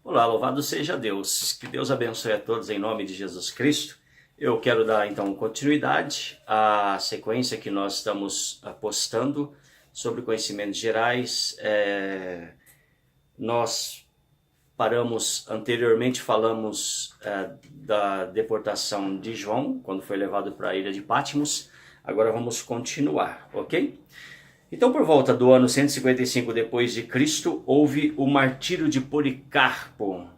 Olá, louvado seja Deus. Que Deus abençoe a todos em nome de Jesus Cristo. Eu quero dar então continuidade à sequência que nós estamos postando sobre conhecimentos gerais. Nós paramos anteriormente, falamos da deportação de João, quando foi levado para a ilha de Patmos. Agora vamos continuar, ok? Então, por volta do ano 155 depois de Cristo, houve o martírio de Policarpo.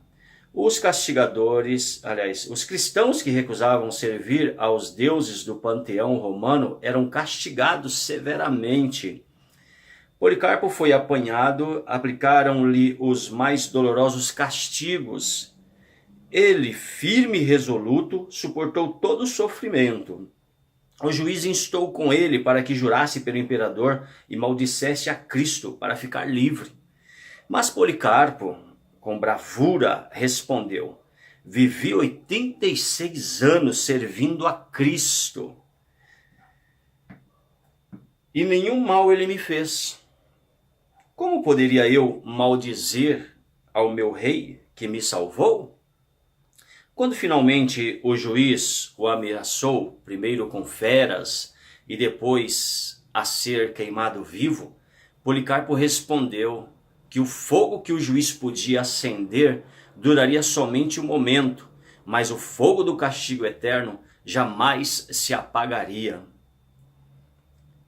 Os castigadores, aliás, os cristãos que recusavam servir aos deuses do panteão romano eram castigados severamente. Policarpo foi apanhado, aplicaram-lhe os mais dolorosos castigos. Ele, firme e resoluto, suportou todo o sofrimento. O juiz instou com ele para que jurasse pelo imperador e maldissesse a Cristo para ficar livre. Mas Policarpo, com bravura, respondeu: vivi 86 anos servindo a Cristo e nenhum mal ele me fez. Como poderia eu maldizer ao meu rei que me salvou? Quando finalmente o juiz o ameaçou, primeiro com feras e depois a ser queimado vivo, Policarpo respondeu que o fogo que o juiz podia acender duraria somente um momento, mas o fogo do castigo eterno jamais se apagaria.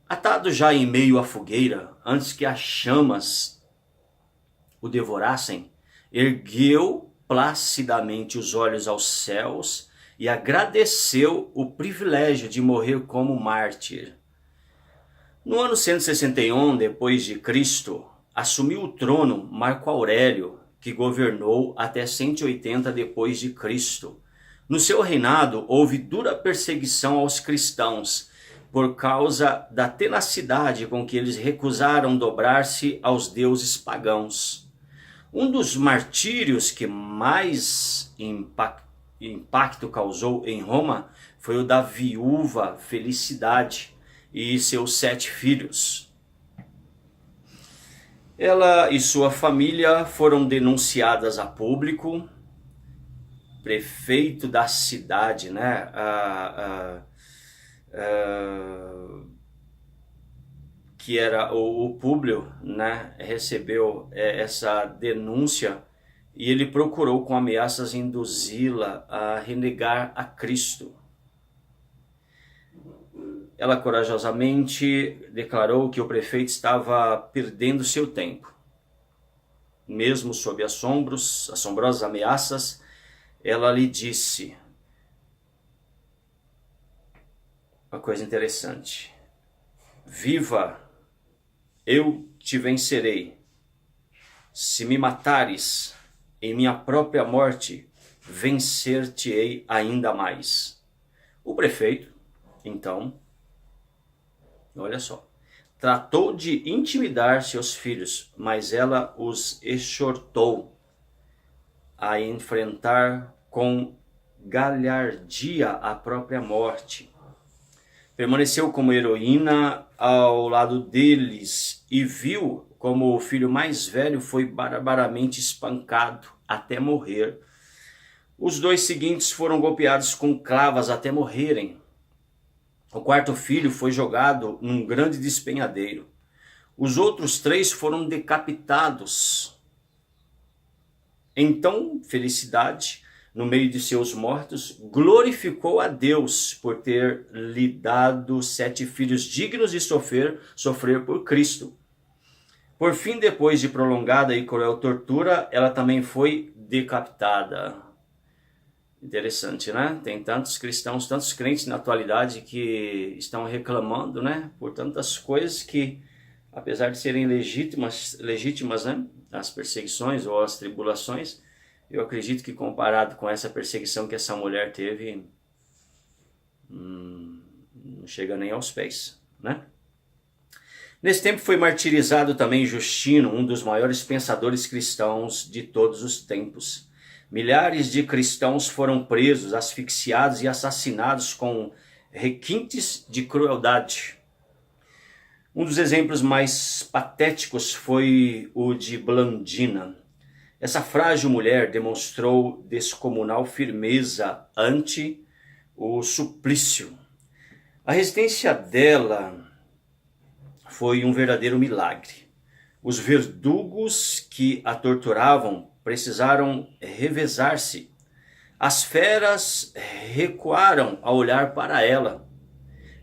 Atado já em meio à fogueira, antes que as chamas o devorassem, ergueu placidamente os olhos aos céus e agradeceu o privilégio de morrer como mártir. No ano 161 depois de Cristo, assumiu o trono Marco Aurélio, que governou até 180 depois de Cristo. No seu reinado houve dura perseguição aos cristãos por causa da tenacidade com que eles recusaram dobrar-se aos deuses pagãos. Um dos martírios que mais impacto causou em Roma foi o da viúva Felicidade e seus 7 filhos. Ela e sua família foram denunciadas a público. Prefeito da cidade, que era o Públio, recebeu essa denúncia e ele procurou com ameaças induzi-la a renegar a Cristo. Ela corajosamente declarou que o prefeito estava perdendo seu tempo. Mesmo sob assombrosas ameaças, ela lhe disse uma coisa interessante: viva, eu te vencerei. Se me matares, em minha própria morte, vencer-te-ei ainda mais. O prefeito, então, olha só, tratou de intimidar seus filhos, mas ela os exortou a enfrentar com galhardia a própria morte. Permaneceu como heroína ao lado deles e viu como o filho mais velho foi barbaramente espancado até morrer. Os 2 seguintes foram golpeados com clavas até morrerem. O 4º filho foi jogado num grande despenhadeiro. Os outros 3 foram decapitados. Então, Felicidade, no meio de seus mortos, glorificou a Deus por ter lhe dado 7 filhos dignos de sofrer por Cristo. Por fim, depois de prolongada e cruel tortura, ela também foi decapitada. Interessante, né? Tem tantos cristãos, tantos crentes na atualidade que estão reclamando, por tantas coisas que, apesar de serem legítimas, as perseguições ou as tribulações, eu acredito que comparado com essa perseguição que essa mulher teve, não chega nem aos pés, Nesse tempo foi martirizado também Justino, um dos maiores pensadores cristãos de todos os tempos. Milhares de cristãos foram presos, asfixiados e assassinados com requintes de crueldade. Um dos exemplos mais patéticos foi o de Blandina. Essa frágil mulher demonstrou descomunal firmeza ante o suplício. A resistência dela foi um verdadeiro milagre. Os verdugos que a torturavam precisaram revezar-se. As feras recuaram ao olhar para ela.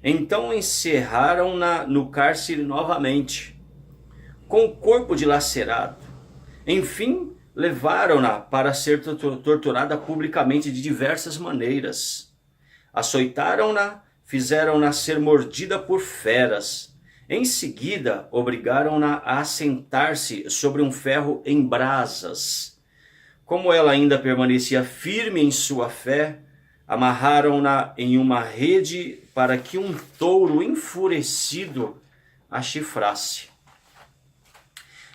Então encerraram-na no cárcere novamente, com o corpo dilacerado. Enfim, levaram-na para ser torturada publicamente de diversas maneiras. Açoitaram-na, fizeram-na ser mordida por feras. Em seguida, obrigaram-na a sentar-se sobre um ferro em brasas. Como ela ainda permanecia firme em sua fé, amarraram-na em uma rede para que um touro enfurecido a chifrasse.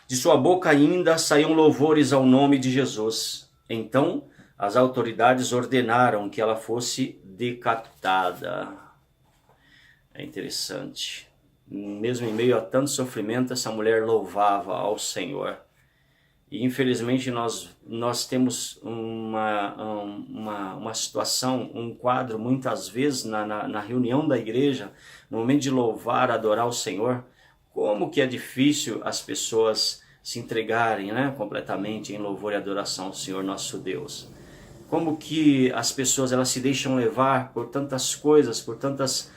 De sua boca ainda saíam louvores ao nome de Jesus. Então as autoridades ordenaram que ela fosse decapitada. É interessante. Mesmo em meio a tanto sofrimento, essa mulher louvava ao Senhor. E infelizmente nós temos uma situação, um quadro, muitas vezes na reunião da igreja, no momento de louvar, adorar o Senhor, como que é difícil as pessoas se entregarem, né, completamente em louvor e adoração ao Senhor nosso Deus. Como que as pessoas elas se deixam levar por tantas coisas, por tantas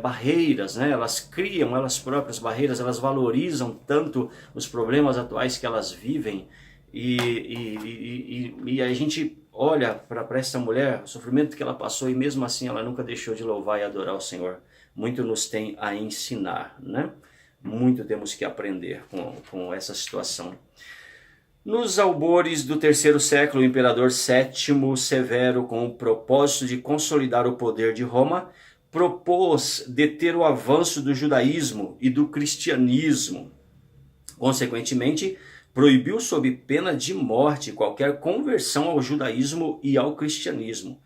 barreiras, né? Elas criam elas próprias barreiras, elas valorizam tanto os problemas atuais que elas vivem e a gente olha para essa mulher, o sofrimento que ela passou e mesmo assim ela nunca deixou de louvar e adorar o Senhor. Muito nos tem a ensinar, né? Muito temos que aprender com essa situação. Nos albores do terceiro século, o imperador Sétimo Severo, com o propósito de consolidar o poder de Roma, propôs deter o avanço do judaísmo e do cristianismo. Consequentemente, proibiu sob pena de morte qualquer conversão ao judaísmo e ao cristianismo.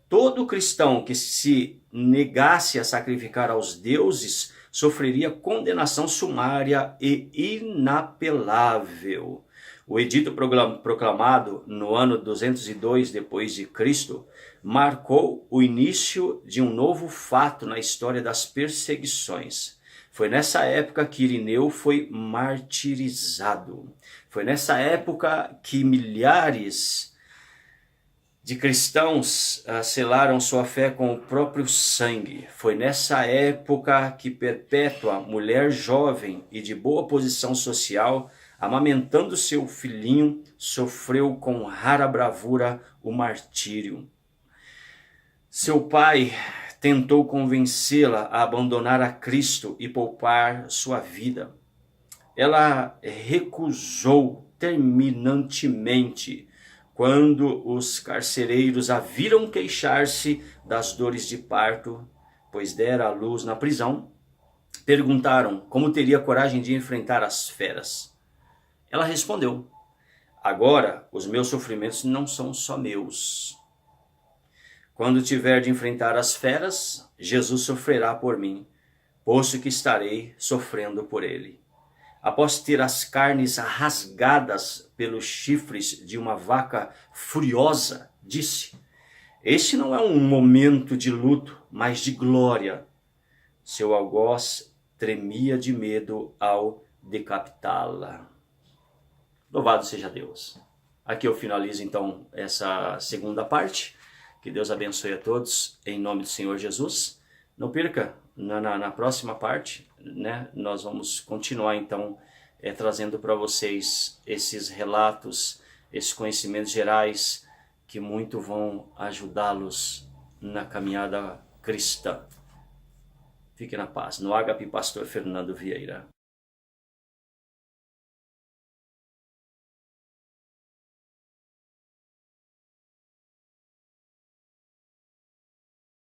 Todo cristão que se negasse a sacrificar aos deuses sofreria condenação sumária e inapelável. O edito proclamado no ano 202 depois de Cristo marcou o início de um novo fato na história das perseguições. Foi nessa época que Irineu foi martirizado. Foi nessa época que milhares de cristãos selaram sua fé com o próprio sangue. Foi nessa época que Perpétua, mulher jovem e de boa posição social, amamentando seu filhinho, sofreu com rara bravura o martírio. Seu pai tentou convencê-la a abandonar a Cristo e poupar sua vida. Ela recusou terminantemente quando os carcereiros a viram queixar-se das dores de parto, pois dera à luz na prisão. Perguntaram como teria coragem de enfrentar as feras. Ela respondeu: agora os meus sofrimentos não são só meus. Quando tiver de enfrentar as feras, Jesus sofrerá por mim, posto que estarei sofrendo por ele. Após ter as carnes rasgadas pelos chifres de uma vaca furiosa, disse: este não é um momento de luto, mas de glória. Seu algoz tremia de medo ao decapitá-la. Louvado seja Deus. Aqui eu finalizo então essa segunda parte. Que Deus abençoe a todos, em nome do Senhor Jesus. Não perca, na próxima parte, né, nós vamos continuar então trazendo para vocês esses relatos, esses conhecimentos gerais que muito vão ajudá-los na caminhada cristã. Fique na paz. No Ágape, Pastor Fernando Vieira.